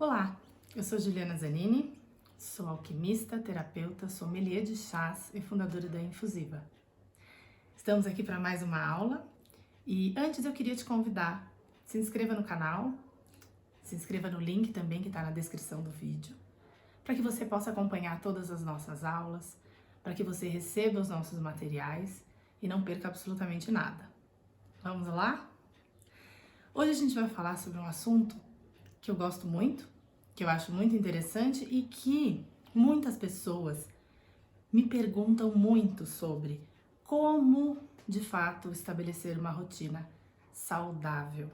Olá, eu sou Juliana Zanini, sou alquimista, terapeuta, sommelier de chás e fundadora da Infusiva. Estamos aqui para mais uma aula e antes eu queria te convidar, se inscreva no canal, se inscreva no link também que está na descrição do vídeo, para que você possa acompanhar todas as nossas aulas, para que você receba os nossos materiais e não perca absolutamente nada. Vamos lá? Hoje a gente vai falar sobre um assunto que eu gosto muito, que eu acho muito interessante e que muitas pessoas me perguntam muito sobre como, de fato, estabelecer uma rotina saudável.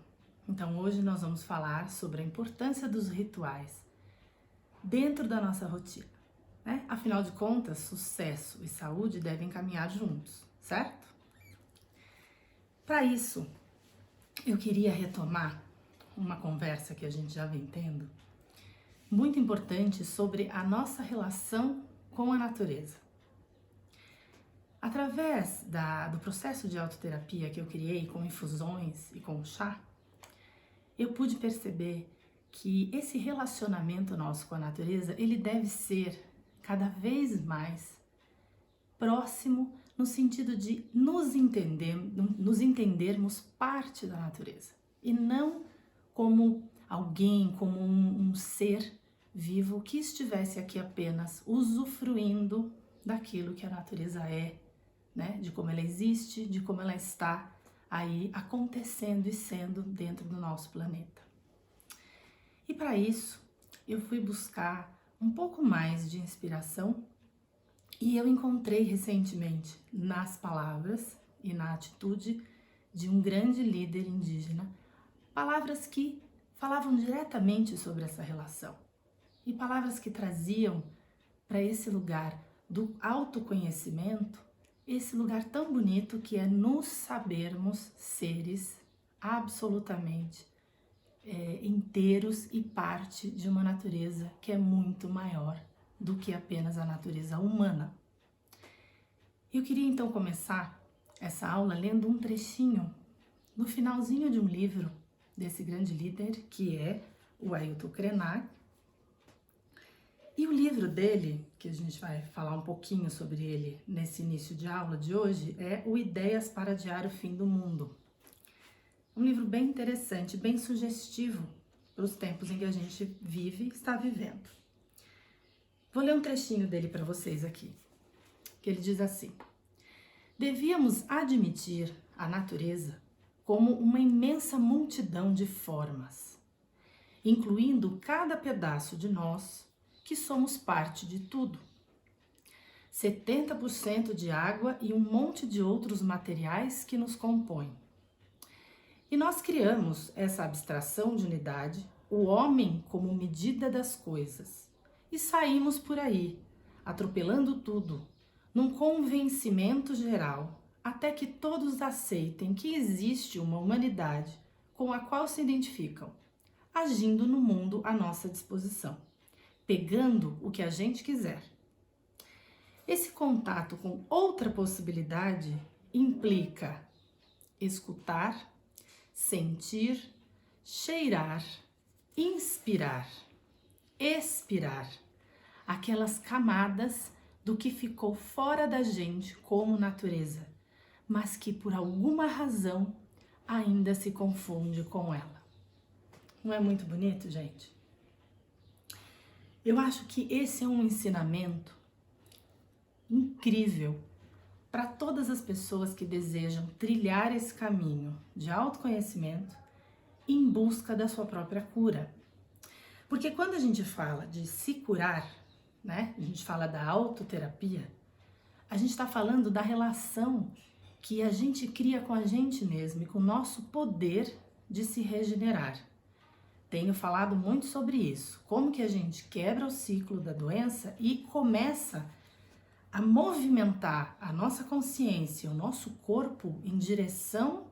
Então, hoje nós vamos falar sobre a importância dos rituais dentro da nossa rotina, né? Afinal de contas, sucesso e saúde devem caminhar juntos, certo? Para isso, eu queria retomar uma conversa que a gente já vem tendo, muito importante sobre a nossa relação com a natureza. Através do processo de autoterapia que eu criei com infusões e com chá, eu pude perceber que esse relacionamento nosso com a natureza, ele deve ser cada vez mais próximo no sentido de nos entendermos parte da natureza e não como alguém, como um ser vivo que estivesse aqui apenas usufruindo daquilo que a natureza é, né? De como ela existe, de como ela está aí acontecendo e sendo dentro do nosso planeta. E para isso, eu fui buscar um pouco mais de inspiração e eu encontrei recentemente nas palavras e na atitude de um grande líder indígena palavras que falavam diretamente sobre essa relação e palavras que traziam para esse lugar do autoconhecimento, esse lugar tão bonito que é nos sabermos seres absolutamente inteiros e parte de uma natureza que é muito maior do que apenas a natureza humana. Eu queria então começar essa aula lendo um trechinho no finalzinho de um livro desse grande líder, que é o Ailton Krenak. E o livro dele, que a gente vai falar um pouquinho sobre ele nesse início de aula de hoje, é o Ideias para Adiar o Fim do Mundo. Um livro bem interessante, bem sugestivo para os tempos em que a gente vive e está vivendo. Vou ler um trechinho dele para vocês aqui, que ele diz assim: devíamos admitir a natureza como uma imensa multidão de formas, incluindo cada pedaço de nós, que somos parte de tudo. 70% de água e um monte de outros materiais que nos compõem. E nós criamos essa abstração de unidade, o homem como medida das coisas, e saímos por aí, atropelando tudo, num convencimento geral, até que todos aceitem que existe uma humanidade com a qual se identificam, agindo no mundo à nossa disposição, pegando o que a gente quiser. Esse contato com outra possibilidade implica escutar, sentir, cheirar, inspirar, expirar, aquelas camadas do que ficou fora da gente como natureza, mas que por alguma razão ainda se confunde com ela. Não é muito bonito, gente? Eu acho que esse é um ensinamento incrível para todas as pessoas que desejam trilhar esse caminho de autoconhecimento em busca da sua própria cura. Porque quando a gente fala de se curar, né? A gente fala da autoterapia, a gente está falando da relação que a gente cria com a gente mesmo e com o nosso poder de se regenerar. Tenho falado muito sobre isso, como que a gente quebra o ciclo da doença e começa a movimentar a nossa consciência, o nosso corpo em direção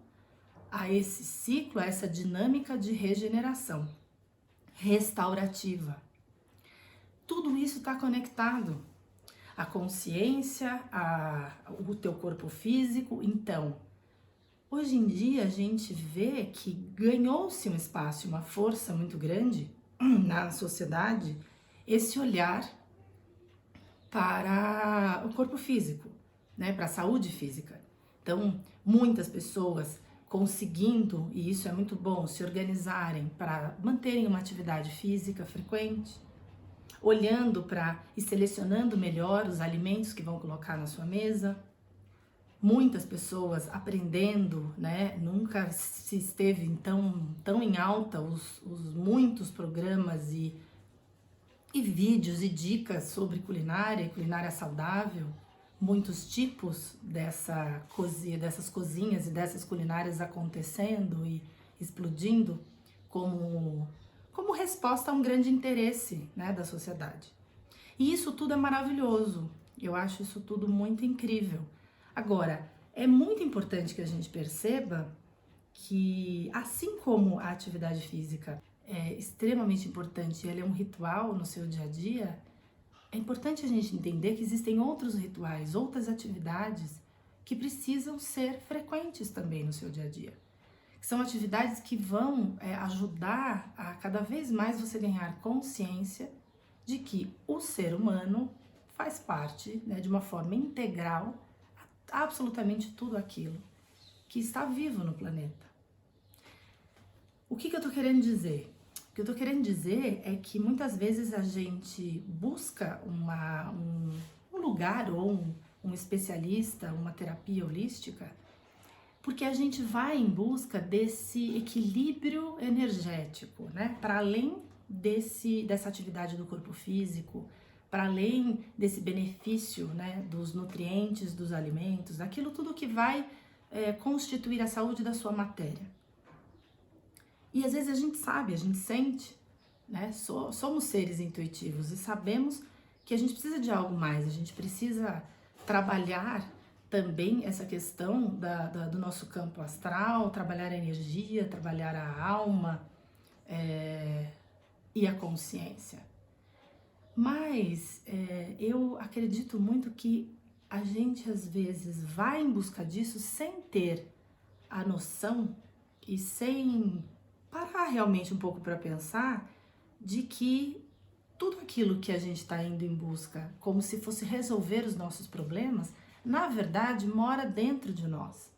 a esse ciclo, a essa dinâmica de regeneração, restaurativa. Tudo isso está conectado. A consciência, o teu corpo físico. Então, hoje em dia a gente vê que ganhou-se um espaço, uma força muito grande na sociedade esse olhar para o corpo físico, né, para a saúde física. Então, muitas pessoas conseguindo, e isso é muito bom, se organizarem para manterem uma atividade física frequente, olhando para e selecionando melhor os alimentos que vão colocar na sua mesa. Muitas pessoas aprendendo, né? Nunca se esteve tão em alta os muitos programas e vídeos e dicas sobre culinária e culinária saudável, muitos tipos dessas cozinhas e dessas culinárias acontecendo e explodindo como resposta a um grande interesse, né, da sociedade. E isso tudo é maravilhoso, eu acho isso tudo muito incrível. Agora, é muito importante que a gente perceba que, assim como a atividade física é extremamente importante, ela é um ritual no seu dia a dia, é importante a gente entender que existem outros rituais, outras atividades que precisam ser frequentes também no seu dia a dia. São atividades que vão ajudar a cada vez mais você ganhar consciência de que o ser humano faz parte, né, de uma forma integral absolutamente tudo aquilo que está vivo no planeta. O que eu tô querendo dizer? O que eu tô querendo dizer é que muitas vezes a gente busca um lugar ou um especialista, uma terapia holística, porque a gente vai em busca desse equilíbrio energético, né? Para além dessa atividade do corpo físico, para além desse benefício, né, dos nutrientes, dos alimentos, daquilo tudo que vai constituir a saúde da sua matéria. E às vezes a gente sabe, a gente sente, né? Somos seres intuitivos e sabemos que a gente precisa de algo mais, a gente precisa trabalhar também essa questão do nosso campo astral, trabalhar a energia, trabalhar a alma e a consciência. Mas eu acredito muito que a gente às vezes vai em busca disso sem ter a noção e sem parar realmente um pouco para pensar de que tudo aquilo que a gente está indo em busca, como se fosse resolver os nossos problemas, na verdade mora dentro de nós.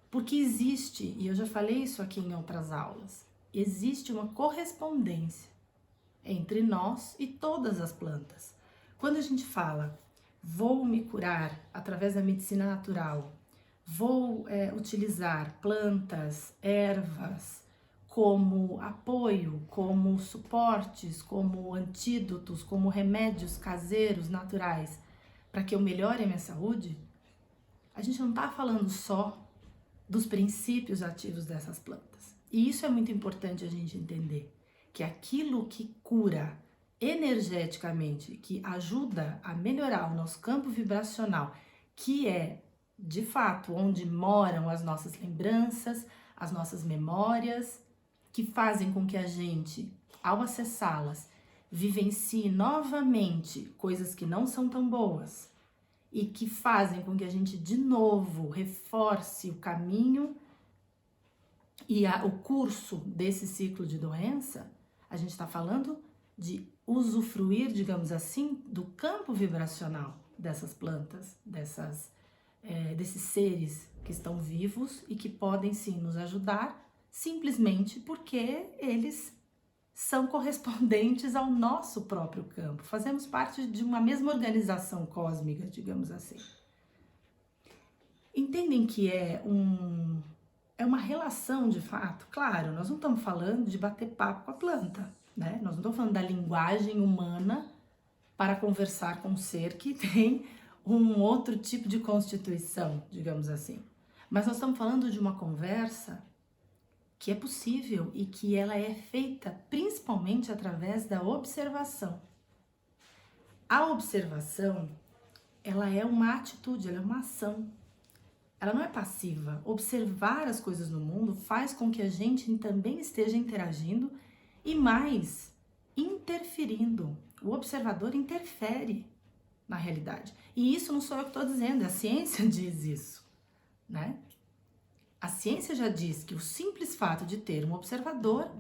Porque existe, e eu já falei isso aqui em outras aulas, existe uma correspondência entre nós e todas as plantas. Quando a gente fala, vou me curar através da medicina natural, vou utilizar plantas, ervas como apoio, como suportes, como antídotos, como remédios caseiros, naturais, para que eu melhore a minha saúde, a gente não está falando só dos princípios ativos dessas plantas. E isso é muito importante a gente entender, que aquilo que cura energeticamente, que ajuda a melhorar o nosso campo vibracional, que é, de fato, onde moram as nossas lembranças, as nossas memórias, que fazem com que a gente, ao acessá-las, vivencie novamente coisas que não são tão boas e que fazem com que a gente, de novo, reforce o caminho e o curso desse ciclo de doença. A gente está falando de usufruir, digamos assim, do campo vibracional dessas plantas, desses seres que estão vivos e que podem sim nos ajudar, simplesmente porque eles são correspondentes ao nosso próprio campo. Fazemos parte de uma mesma organização cósmica, digamos assim. Entendem que é uma relação de fato? Claro, nós não estamos falando de bater papo com a planta, né? Nós não estamos falando da linguagem humana para conversar com um ser que tem um outro tipo de constituição, digamos assim. Mas nós estamos falando de uma conversa que é possível e que ela é feita principalmente através da observação. A observação, ela é uma atitude, ela é uma ação. Ela não é passiva. Observar as coisas no mundo faz com que a gente também esteja interagindo e mais, interferindo. O observador interfere na realidade. E isso não sou eu que estou dizendo, a ciência diz isso, né? A ciência já diz que o simples fato de ter um observador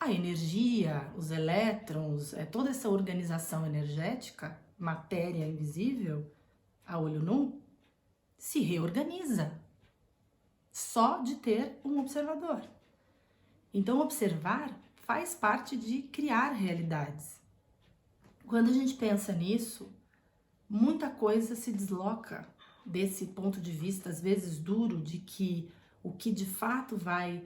a energia, os elétrons, toda essa organização energética, matéria invisível, a olho nu, se reorganiza só de ter um observador. Então, observar faz parte de criar realidades. Quando a gente pensa nisso, muita coisa se desloca desse ponto de vista, às vezes duro, de que o que de fato vai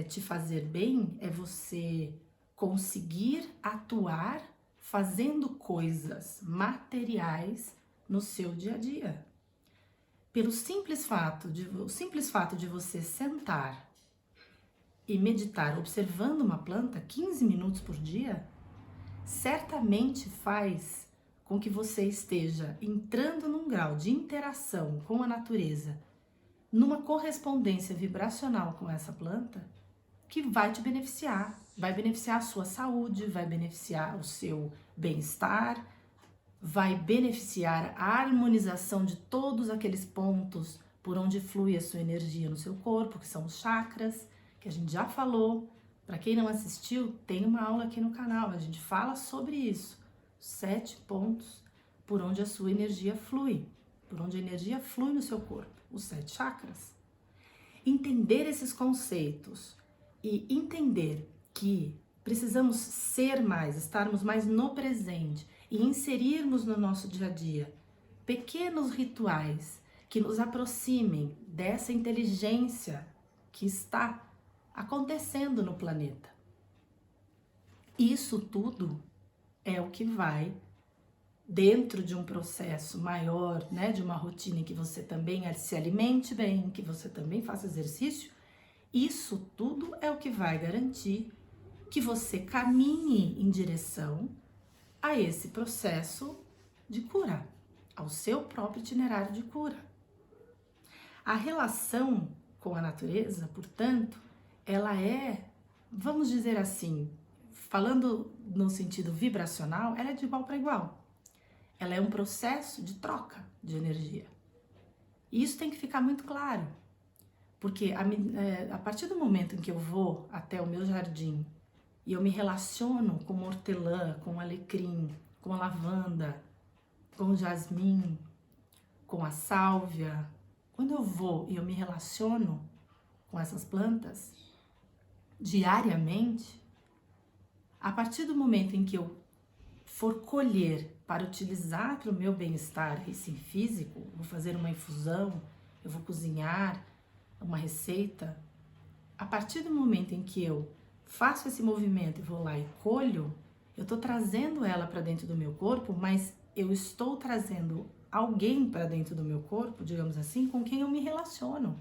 te fazer bem é você conseguir atuar fazendo coisas materiais no seu dia a dia. Pelo simples fato de você sentar e meditar observando uma planta 15 minutos por dia, certamente faz com que você esteja entrando num grau de interação com a natureza, numa correspondência vibracional com essa planta, que vai te beneficiar. Vai beneficiar a sua saúde, vai beneficiar o seu bem-estar, vai beneficiar a harmonização de todos aqueles pontos por onde flui a sua energia no seu corpo, que são os chakras, que a gente já falou. Para quem não assistiu, tem uma aula aqui no canal, a gente fala sobre isso. 7 pontos por onde a sua energia flui, por onde a energia flui no seu corpo, os 7 chakras. Entender esses conceitos e entender que precisamos ser mais, estarmos mais no presente e inserirmos no nosso dia a dia pequenos rituais que nos aproximem dessa inteligência que está acontecendo no planeta. Isso tudo é o que vai, dentro de um processo maior, né, de uma rotina em que você também se alimente bem, que você também faça exercício, isso tudo é o que vai garantir que você caminhe em direção a esse processo de cura, ao seu próprio itinerário de cura. A relação com a natureza, portanto, ela é, vamos dizer assim, falando no sentido vibracional, ela é de igual para igual. Ela é um processo de troca de energia. E isso tem que ficar muito claro, porque a partir do momento em que eu vou até o meu jardim e eu me relaciono com o hortelã, com o alecrim, com a lavanda, com o jasmim, com a sálvia, quando eu vou e eu me relaciono com essas plantas diariamente, a partir do momento em que eu for colher para utilizar para o meu bem-estar, esse físico, vou fazer uma infusão, eu vou cozinhar uma receita, a partir do momento em que eu faço esse movimento e vou lá e colho, eu estou trazendo ela para dentro do meu corpo, mas eu estou trazendo alguém para dentro do meu corpo, digamos assim, com quem eu me relaciono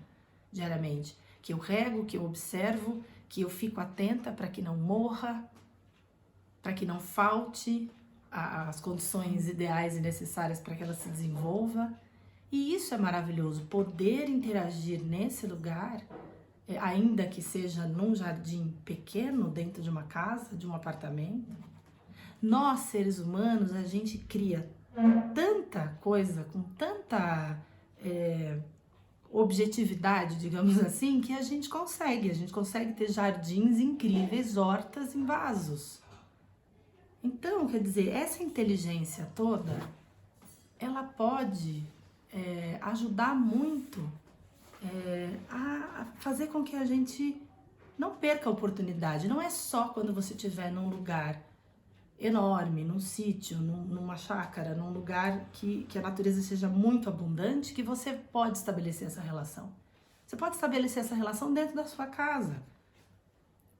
diariamente, que eu rego, que eu observo, que eu fico atenta para que não morra, para que não falte as condições ideais e necessárias para que ela se desenvolva. E isso é maravilhoso, poder interagir nesse lugar, ainda que seja num jardim pequeno, dentro de uma casa, de um apartamento. Nós, seres humanos, a gente cria tanta coisa, com tanta objetividade, digamos assim, que a gente consegue ter jardins incríveis, hortas em vasos. Então, quer dizer, essa inteligência toda, ela pode ajudar muito a fazer com que a gente não perca a oportunidade. Não é só quando você estiver num lugar enorme, num sítio, numa chácara, num lugar que a natureza seja muito abundante, que você pode estabelecer essa relação. Você pode estabelecer essa relação dentro da sua casa,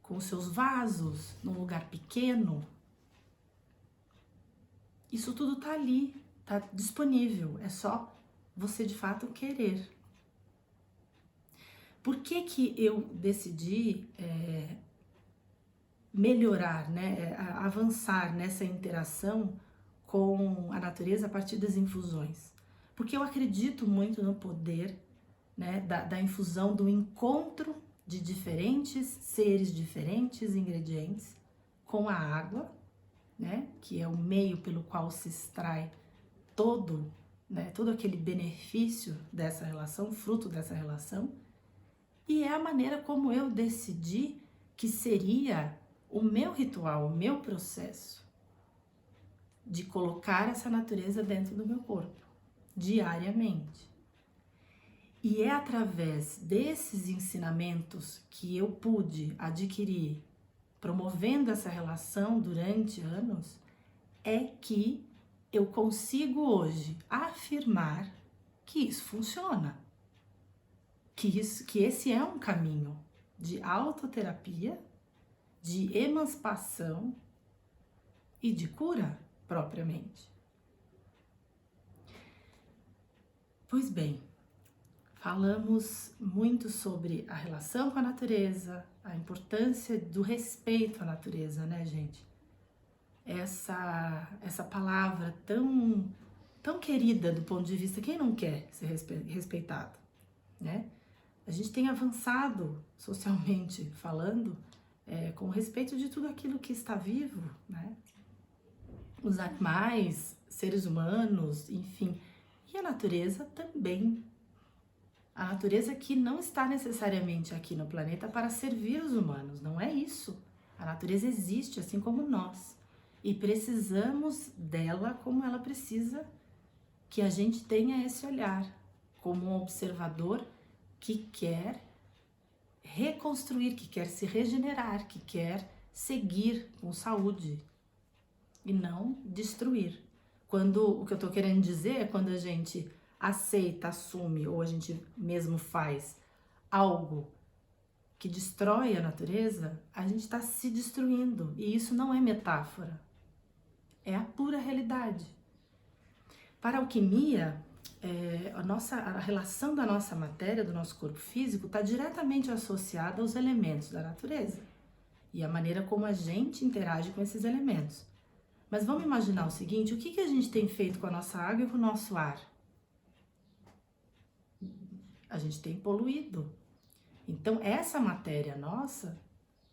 com os seus vasos, num lugar pequeno. Isso tudo tá ali, tá disponível, é só você de fato querer. Por que eu decidi melhorar, né, avançar nessa interação com a natureza a partir das infusões? Porque eu acredito muito no poder, né, da infusão, do encontro de diferentes seres, diferentes ingredientes com a água, né, que é o meio pelo qual se extrai todo aquele benefício dessa relação, fruto dessa relação, e é a maneira como eu decidi que seria o meu ritual, o meu processo de colocar essa natureza dentro do meu corpo, diariamente. E é através desses ensinamentos que eu pude adquirir, promovendo essa relação durante anos, é que eu consigo hoje afirmar que isso funciona. Que esse é um caminho de autoterapia, de emancipação e de cura propriamente. Pois bem, falamos muito sobre a relação com a natureza, a importância do respeito à natureza, né, gente? Essa palavra tão querida do ponto de vista, quem não quer ser respeitado, né? A gente tem avançado socialmente falando com respeito de tudo aquilo que está vivo, né? Os animais, seres humanos, enfim, e a natureza também. A natureza que não está necessariamente aqui no planeta para servir os humanos, não é isso. A natureza existe assim como nós e precisamos dela como ela precisa que a gente tenha esse olhar, como um observador que quer reconstruir, que quer se regenerar, que quer seguir com saúde e não destruir. Quando o que eu tô querendo dizer é quando a gente aceita, assume ou a gente mesmo faz algo que destrói a natureza, a gente está se destruindo. E isso não é metáfora, é a pura realidade. Para a alquimia, a relação da nossa matéria, do nosso corpo físico, está diretamente associada aos elementos da natureza e a maneira como a gente interage com esses elementos. Mas vamos imaginar o seguinte, o que a gente tem feito com a nossa água e com o nosso ar? A gente tem poluído. Então, essa matéria nossa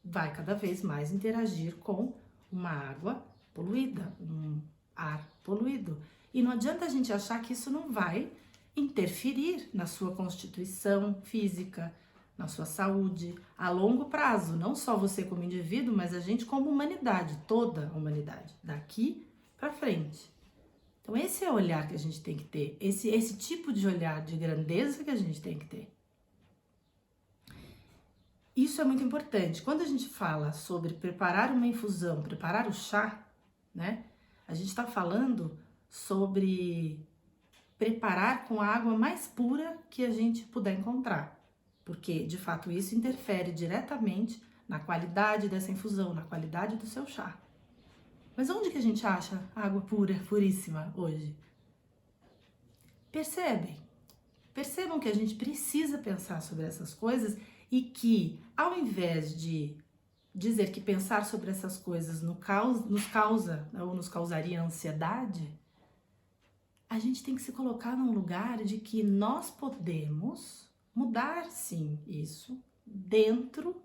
vai cada vez mais interagir com uma água poluída, um ar poluído. E não adianta a gente achar que isso não vai interferir na sua constituição física, na sua saúde, a longo prazo. Não só você como indivíduo, mas a gente como humanidade, toda a humanidade, daqui para frente. Então esse é o olhar que a gente tem que ter, esse tipo de olhar de grandeza que a gente tem que ter. Isso é muito importante. Quando a gente fala sobre preparar uma infusão, preparar o chá, né? A gente está falando sobre preparar com a água mais pura que a gente puder encontrar. Porque, de fato, isso interfere diretamente na qualidade dessa infusão, na qualidade do seu chá. Mas onde que a gente acha água pura, puríssima hoje? Percebam que a gente precisa pensar sobre essas coisas e que, ao invés de dizer que pensar sobre essas coisas nos causa ou nos causaria ansiedade, a gente tem que se colocar num lugar de que nós podemos mudar, sim, isso dentro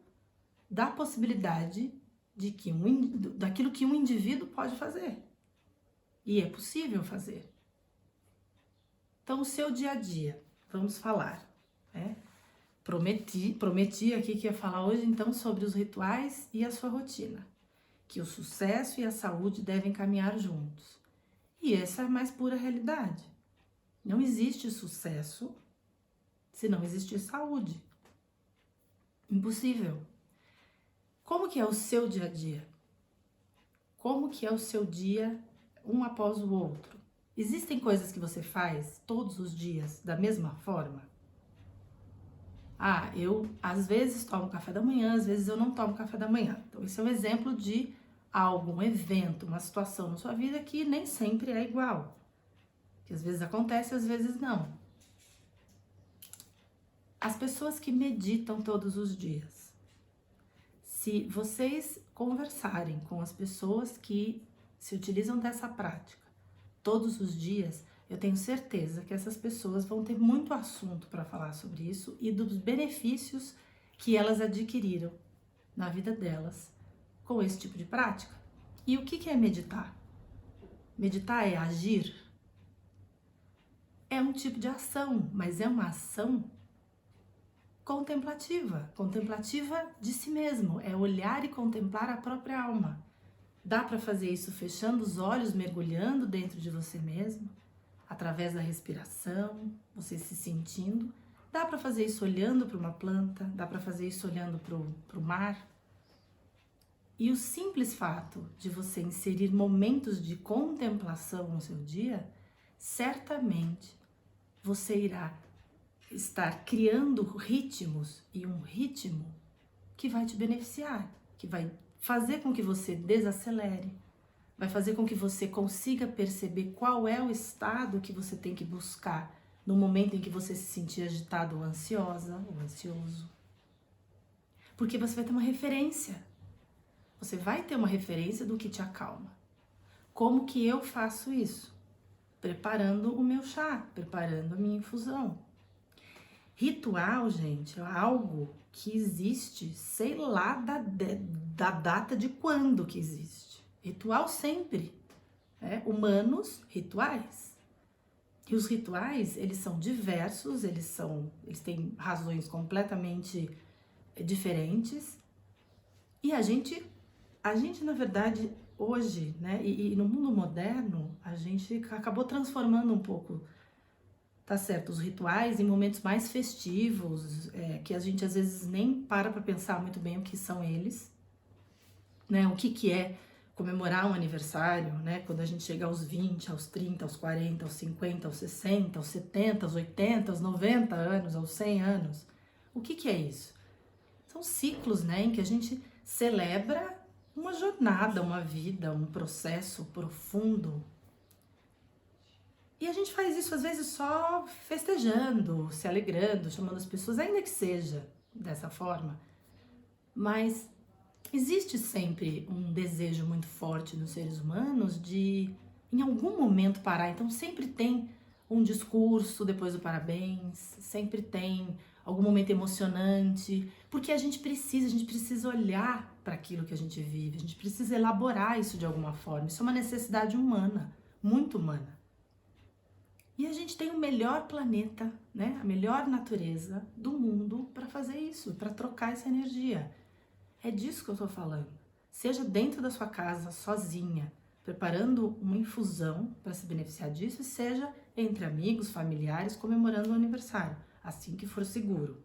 da possibilidade de que daquilo que um indivíduo pode fazer. E é possível fazer. Então, o seu dia a dia, vamos falar, né? Prometi aqui que ia falar hoje, então, sobre os rituais e a sua rotina. Que o sucesso e a saúde devem caminhar juntos. E essa é a mais pura realidade. Não existe sucesso se não existir saúde. Impossível. Como que é o seu dia a dia? Como que é o seu dia um após o outro? Existem coisas que você faz todos os dias da mesma forma? Ah, eu às vezes tomo café da manhã, às vezes eu não tomo café da manhã. Então esse é um exemplo de algo, um evento, uma situação na sua vida que nem sempre é igual. Que às vezes acontece, às vezes não. As pessoas que meditam todos os dias, se vocês conversarem com as pessoas que se utilizam dessa prática todos os dias, eu tenho certeza que essas pessoas vão ter muito assunto para falar sobre isso e dos benefícios que elas adquiriram na vida delas com esse tipo de prática. E o que é meditar? Meditar é agir? É um tipo de ação, mas é uma ação contemplativa, contemplativa de si mesmo, é olhar e contemplar a própria alma. Dá para fazer isso fechando os olhos, mergulhando dentro de você mesmo, através da respiração, você se sentindo. Dá para fazer isso olhando para uma planta, dá para fazer isso olhando para o mar. E o simples fato de você inserir momentos de contemplação no seu dia, certamente você irá estar criando ritmos e um ritmo que vai te beneficiar, que vai fazer com que você desacelere, vai fazer com que você consiga perceber qual é o estado que você tem que buscar no momento em que você se sentir agitado ou ansiosa ou ansioso. Porque você vai ter uma referência. Você vai ter uma referência do que te acalma. Como que eu faço isso? Preparando o meu chá, preparando a minha infusão. Ritual, gente, é algo que existe, sei lá da data de quando que existe. Ritual sempre. Humanos, rituais. E os rituais, eles são diversos, eles têm razões completamente diferentes. E a gente na verdade, hoje, né, e no mundo moderno, a gente acabou transformando um pouco, tá certo, os rituais em momentos mais festivos, que a gente às vezes nem para pensar muito bem o que são eles, né, o que é comemorar um aniversário, né, quando a gente chega aos 20, aos 30, aos 40, aos 50, aos 60, aos 70, aos 80, aos 90 anos, aos 100 anos. O que é isso? São ciclos, né, em que a gente celebra uma jornada, uma vida, um processo profundo. E a gente faz isso às vezes só festejando, se alegrando, chamando as pessoas, ainda que seja dessa forma. Mas existe sempre um desejo muito forte nos seres humanos de, em algum momento, parar. Então sempre tem um discurso depois do parabéns, sempre tem algum momento emocionante, porque a gente precisa olhar para aquilo que a gente vive, a gente precisa elaborar isso de alguma forma. Isso é uma necessidade humana, muito humana. E a gente tem o melhor planeta, né? A melhor natureza do mundo para fazer isso, para trocar essa energia. É disso que eu tô falando. Seja dentro da sua casa, sozinha, preparando uma infusão para se beneficiar disso, seja entre amigos, familiares, comemorando o aniversário, assim que for seguro.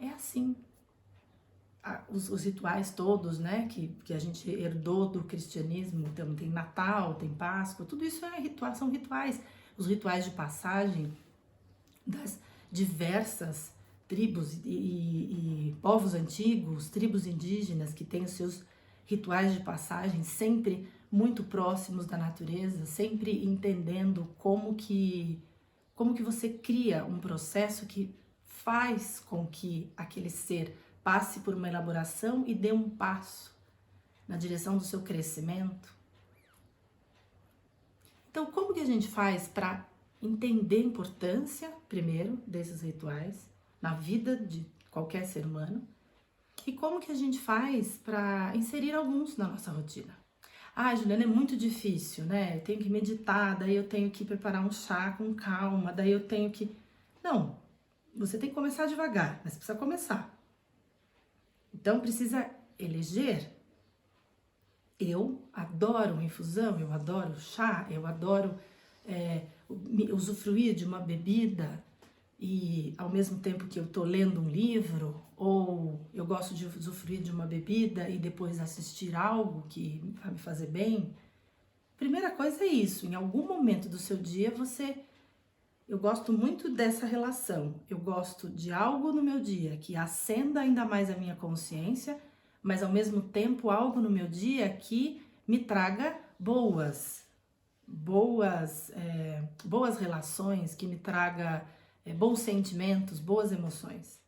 É assim. Os rituais todos, né, que a gente herdou do cristianismo, então tem Natal, tem Páscoa, tudo isso são rituais. Os rituais de passagem das diversas tribos e povos antigos, tribos indígenas que têm os seus rituais de passagem sempre muito próximos da natureza, sempre entendendo como que você cria um processo que faz com que aquele ser passe por uma elaboração e dê um passo na direção do seu crescimento. Então, como que a gente faz para entender a importância, primeiro, desses rituais na vida de qualquer ser humano? E como que a gente faz para inserir alguns na nossa rotina? Ah, Juliana, é muito difícil, né? Eu tenho que meditar, daí eu tenho que preparar um chá com calma, daí eu tenho que... Não, você tem que começar devagar, mas precisa começar. Então, precisa eleger. Eu adoro infusão, eu adoro chá, eu adoro usufruir de uma bebida e ao mesmo tempo que eu tô lendo um livro, ou eu gosto de usufruir de uma bebida e depois assistir algo que vai me fazer bem. Primeira coisa é isso, em algum momento do seu dia eu gosto muito dessa relação, eu gosto de algo no meu dia que acenda ainda mais a minha consciência, mas ao mesmo tempo algo no meu dia que me traga boas relações, que me traga bons sentimentos, boas emoções.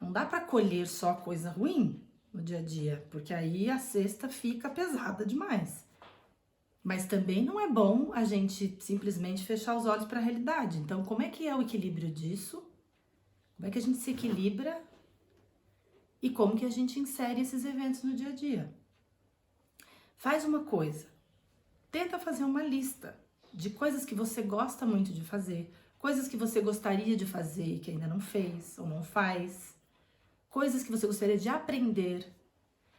Não dá para colher só coisa ruim no dia a dia, porque aí a cesta fica pesada demais. Mas também não é bom a gente simplesmente fechar os olhos para a realidade. Então, como é que é o equilíbrio disso? Como é que a gente se equilibra? E como que a gente insere esses eventos no dia a dia? Faz uma coisa. Tenta fazer uma lista de coisas que você gosta muito de fazer, coisas que você gostaria de fazer e que ainda não fez ou não faz, coisas que você gostaria de aprender.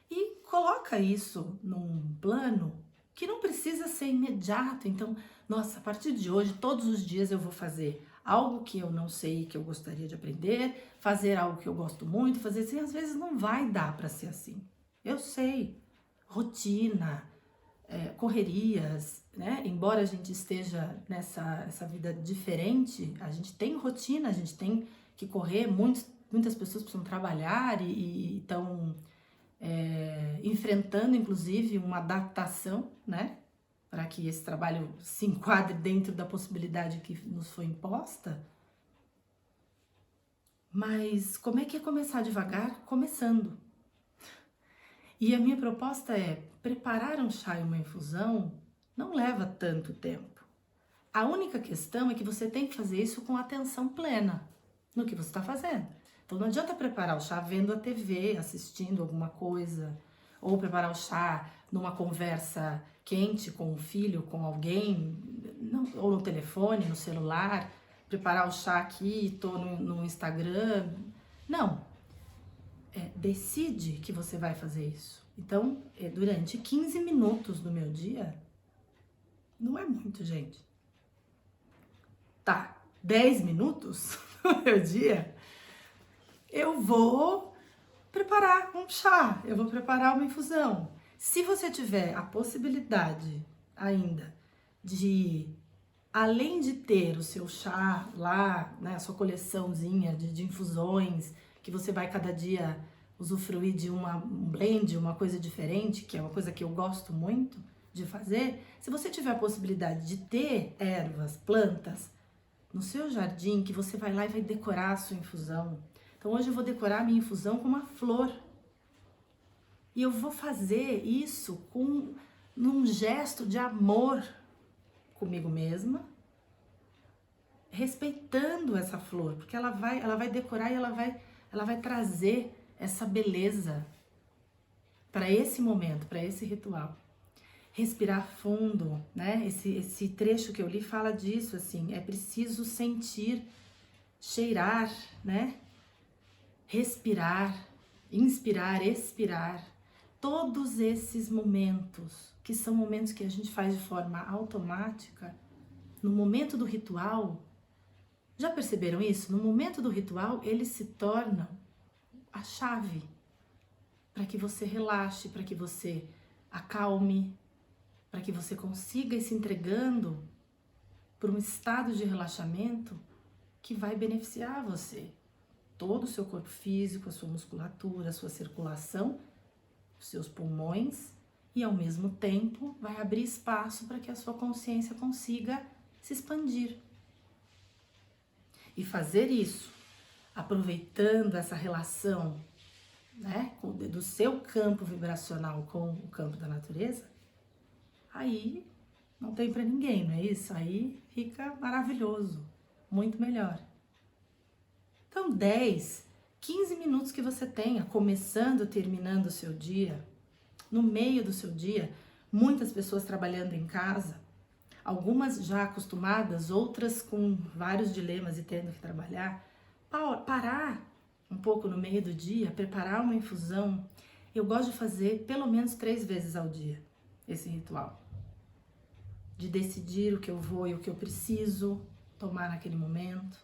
E coloca isso num plano que não precisa ser imediato. Então, nossa, a partir de hoje, todos os dias eu vou fazer algo que eu não sei, que eu gostaria de aprender, fazer algo que eu gosto muito, fazer assim. Às vezes não vai dar para ser assim. Eu sei, rotina, correrias, né? Embora a gente esteja essa vida diferente, a gente tem rotina, a gente tem que correr, muitas pessoas precisam trabalhar e estão enfrentando, inclusive, uma adaptação, né? Para que esse trabalho se enquadre dentro da possibilidade que nos foi imposta. Mas como é que é começar devagar? Começando. E a minha proposta é, preparar um chá e uma infusão não leva tanto tempo. A única questão é que você tem que fazer isso com atenção plena no que você está fazendo. Então não adianta preparar o chá vendo a TV, assistindo alguma coisa, ou preparar o chá numa conversa quente com o filho, com alguém, ou no telefone, no celular, preparar o chá aqui, tô no Instagram. Não. Decide que você vai fazer isso. Então, durante 15 minutos do meu dia, não é muito, gente. Tá, 10 minutos do meu dia, eu vou preparar um chá, eu vou preparar uma infusão. Se você tiver a possibilidade ainda de, além de ter o seu chá lá, né, a sua coleçãozinha de infusões, que você vai cada dia usufruir de um blend, uma coisa diferente, que é uma coisa que eu gosto muito de fazer, se você tiver a possibilidade de ter ervas, plantas no seu jardim, que você vai lá e vai decorar a sua infusão. Então hoje eu vou decorar a minha infusão com uma flor. E eu vou fazer isso num gesto de amor comigo mesma, respeitando essa flor, porque ela vai decorar e ela vai trazer essa beleza para esse momento, para esse ritual. Respirar fundo, né? Esse trecho que eu li fala disso, assim, é preciso sentir, cheirar, né? Respirar, inspirar, expirar. Todos esses momentos, que são momentos que a gente faz de forma automática, no momento do ritual, já perceberam isso? No momento do ritual, eles se tornam a chave para que você relaxe, para que você acalme, para que você consiga ir se entregando por um estado de relaxamento que vai beneficiar você. Todo o seu corpo físico, a sua musculatura, a sua circulação, os seus pulmões, e ao mesmo tempo vai abrir espaço para que a sua consciência consiga se expandir. E fazer isso, aproveitando essa relação, né, do seu campo vibracional com o campo da natureza, aí não tem para ninguém, não é isso? Aí fica maravilhoso, muito melhor. Então 10, 15 minutos que você tenha, começando, terminando o seu dia, no meio do seu dia, muitas pessoas trabalhando em casa, algumas já acostumadas, outras com vários dilemas e tendo que trabalhar, parar um pouco no meio do dia, preparar uma infusão. Eu gosto de fazer pelo menos 3 vezes ao dia esse ritual. De decidir o que eu vou e o que eu preciso tomar naquele momento.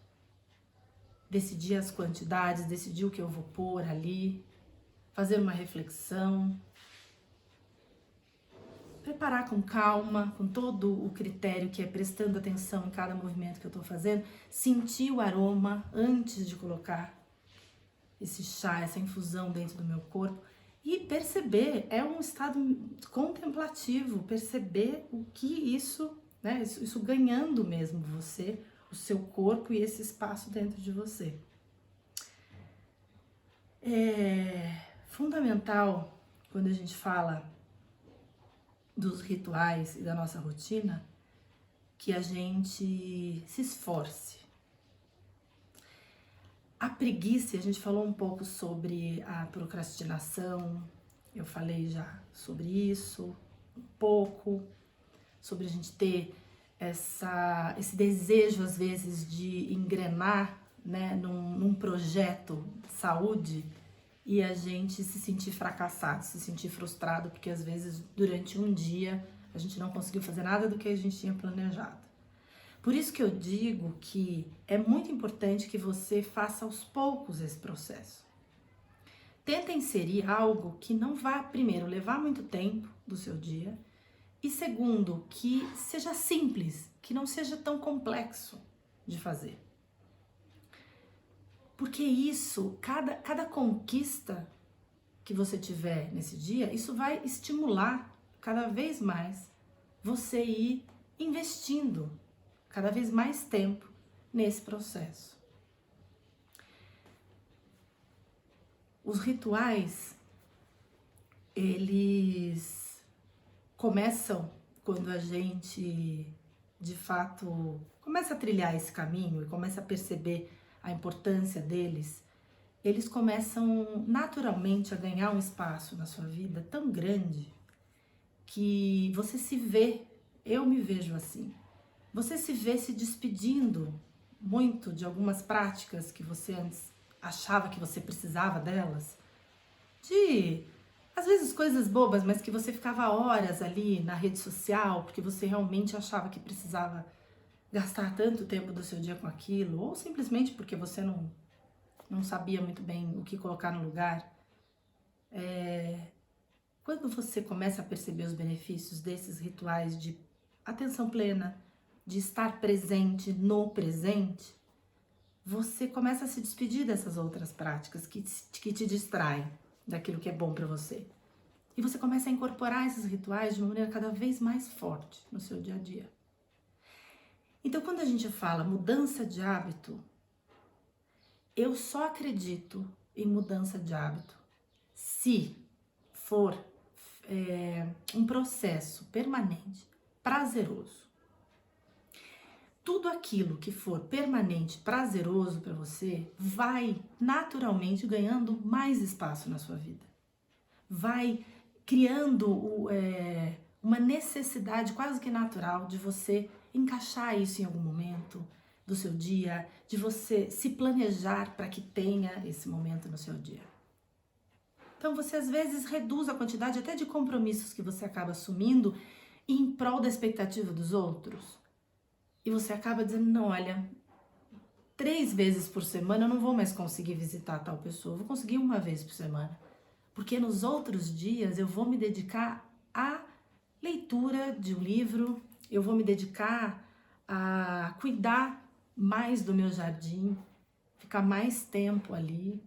Decidir as quantidades, decidir o que eu vou pôr ali. Fazer uma reflexão. Preparar com calma, com todo o critério que é prestando atenção em cada movimento que eu estou fazendo. Sentir o aroma antes de colocar esse chá, essa infusão dentro do meu corpo. E perceber, é um estado contemplativo, perceber o que isso, né, isso ganhando mesmo você, o seu corpo e esse espaço dentro de você. É fundamental, quando a gente fala dos rituais e da nossa rotina, que a gente se esforce. A preguiça, a gente falou um pouco sobre a procrastinação, eu falei já sobre isso, um pouco, sobre a gente ter esse desejo, às vezes, de engrenar, né, num projeto de saúde e a gente se sentir fracassado, se sentir frustrado, porque às vezes durante um dia a gente não conseguiu fazer nada do que a gente tinha planejado. Por isso que eu digo que é muito importante que você faça aos poucos esse processo. Tenta inserir algo que não vá, primeiro, levar muito tempo do seu dia e, segundo, que seja simples, que não seja tão complexo de fazer. Porque isso, cada conquista que você tiver nesse dia, isso vai estimular cada vez mais você ir investindo cada vez mais tempo nesse processo. Os rituais, eles começam quando a gente, de fato, começa a trilhar esse caminho e começa a perceber a importância deles. Eles começam naturalmente a ganhar um espaço na sua vida tão grande que você se vê, eu me vejo assim, você se vê se despedindo muito de algumas práticas que você antes achava que você precisava delas, de às vezes coisas bobas, mas que você ficava horas ali na rede social porque você realmente achava que precisava gastar tanto tempo do seu dia com aquilo, ou simplesmente porque você não sabia muito bem o que colocar no lugar. Quando você começa a perceber os benefícios desses rituais de atenção plena, de estar presente no presente, você começa a se despedir dessas outras práticas que te distraem daquilo que é bom para você. E você começa a incorporar esses rituais de uma maneira cada vez mais forte no seu dia a dia. Então, quando a gente fala mudança de hábito, eu só acredito em mudança de hábito se for um processo permanente, prazeroso. Tudo aquilo que for permanente, prazeroso para você, vai naturalmente ganhando mais espaço na sua vida. Vai criando uma necessidade quase que natural de você encaixar isso em algum momento do seu dia, de você se planejar para que tenha esse momento no seu dia. Então você às vezes reduz a quantidade até de compromissos que você acaba assumindo em prol da expectativa dos outros. E você acaba dizendo, não, olha, 3 vezes por semana eu não vou mais conseguir visitar tal pessoa, eu vou conseguir 1 vez por semana. Porque nos outros dias eu vou me dedicar à leitura de um livro, eu vou me dedicar a cuidar mais do meu jardim, ficar mais tempo ali,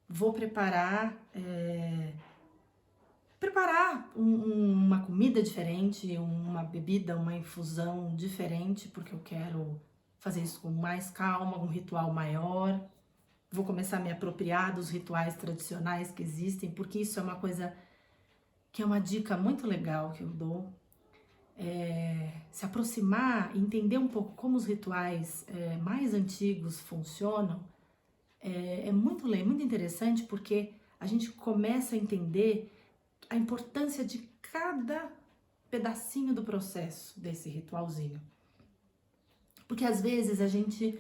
vou preparar uma comida diferente, uma bebida, uma infusão diferente, porque eu quero fazer isso com mais calma, um ritual maior. Vou começar a me apropriar dos rituais tradicionais que existem, porque isso é uma coisa que é uma dica muito legal que eu dou. Se aproximar, entender um pouco como os rituais mais antigos funcionam, é muito interessante, porque a gente começa a entender a importância de cada pedacinho do processo desse ritualzinho. Porque às vezes a gente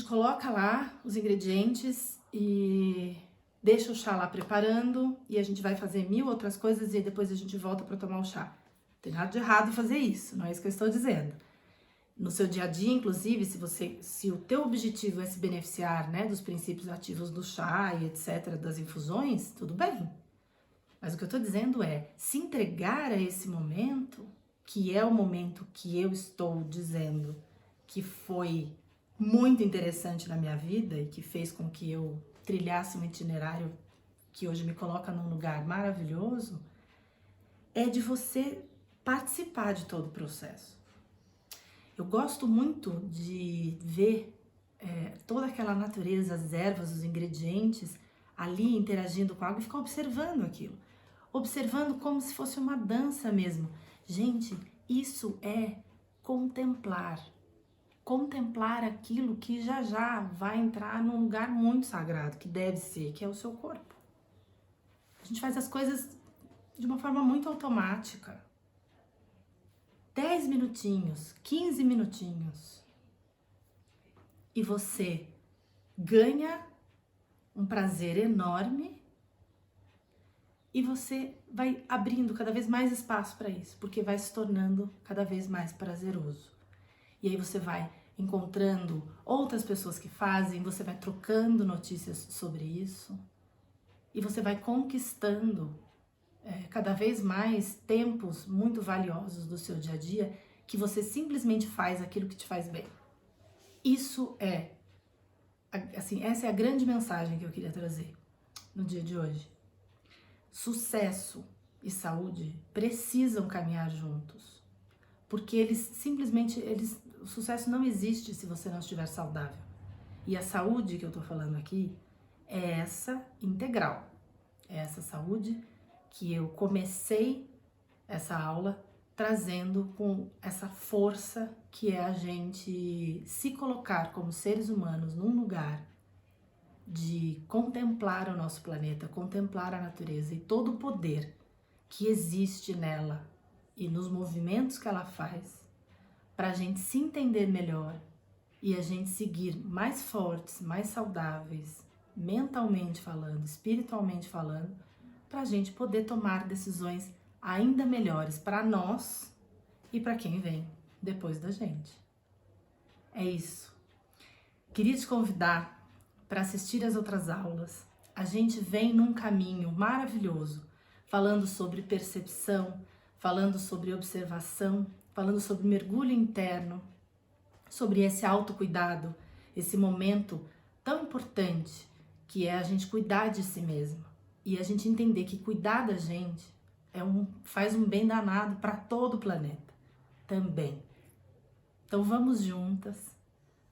coloca lá os ingredientes e deixa o chá lá preparando e a gente vai fazer 1000 outras coisas e depois a gente volta para tomar o chá. Não tem nada de errado em fazer isso, não é isso que eu estou dizendo. No seu dia a dia, inclusive, se o teu objetivo é se beneficiar, né, dos princípios ativos do chá e etc, das infusões, tudo bem. Mas o que eu estou dizendo é se entregar a esse momento, que é o momento que eu estou dizendo que foi muito interessante na minha vida e que fez com que eu trilhasse um itinerário que hoje me coloca num lugar maravilhoso, é de você participar de todo o processo. Eu gosto muito de ver toda aquela natureza, as ervas, os ingredientes ali interagindo com a água e ficar observando aquilo. Observando como se fosse uma dança mesmo. Gente, isso é contemplar. Contemplar aquilo que já vai entrar num lugar muito sagrado, que deve ser, que é o seu corpo. A gente faz as coisas de uma forma muito automática. 10 minutinhos, 15 minutinhos, e você ganha um prazer enorme e você vai abrindo cada vez mais espaço para isso, porque vai se tornando cada vez mais prazeroso. E aí você vai encontrando outras pessoas que fazem, você vai trocando notícias sobre isso e você vai conquistando cada vez mais tempos muito valiosos do seu dia a dia, que você simplesmente faz aquilo que te faz bem. Isso assim, essa é a grande mensagem que eu queria trazer no dia de hoje. Sucesso e saúde precisam caminhar juntos, porque o sucesso não existe se você não estiver saudável. E a saúde que eu tô falando aqui é essa integral, é essa saúde que eu comecei essa aula trazendo com essa força que é a gente se colocar como seres humanos num lugar de contemplar o nosso planeta, contemplar a natureza e todo o poder que existe nela e nos movimentos que ela faz, para a gente se entender melhor e a gente seguir mais fortes, mais saudáveis, mentalmente falando, espiritualmente falando, para a gente poder tomar decisões ainda melhores para nós e para quem vem depois da gente. É isso. Queria te convidar para assistir as outras aulas. A gente vem num caminho maravilhoso, falando sobre percepção, falando sobre observação, falando sobre mergulho interno, sobre esse autocuidado, esse momento tão importante que é a gente cuidar de si mesmo. E a gente entender que cuidar da gente faz um bem danado para todo o planeta também. Então vamos juntas,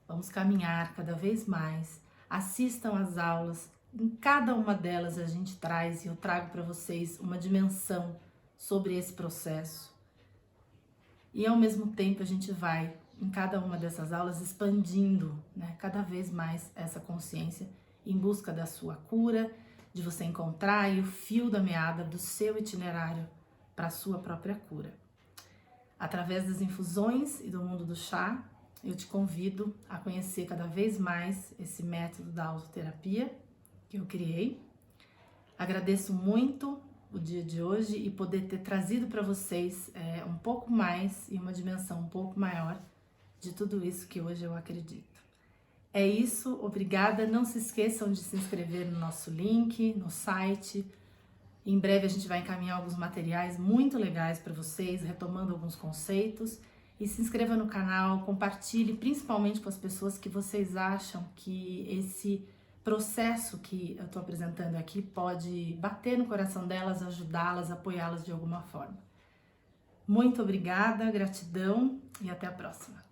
vamos caminhar cada vez mais, assistam às aulas, em cada uma delas a gente traz e eu trago para vocês uma dimensão sobre esse processo. E ao mesmo tempo a gente vai, em cada uma dessas aulas, expandindo, né, cada vez mais essa consciência em busca da sua cura, de você encontrar aí o fio da meada do seu itinerário para a sua própria cura. Através das infusões e do mundo do chá, eu te convido a conhecer cada vez mais esse método da autoterapia que eu criei. Agradeço muito o dia de hoje e poder ter trazido para vocês um pouco mais e uma dimensão um pouco maior de tudo isso que hoje eu acredito. É isso, obrigada. Não se esqueçam de se inscrever no nosso link, no site. Em breve a gente vai encaminhar alguns materiais muito legais para vocês, retomando alguns conceitos. E se inscreva no canal, compartilhe principalmente com as pessoas que vocês acham que esse processo que eu estou apresentando aqui pode bater no coração delas, ajudá-las, apoiá-las de alguma forma. Muito obrigada, gratidão e até a próxima.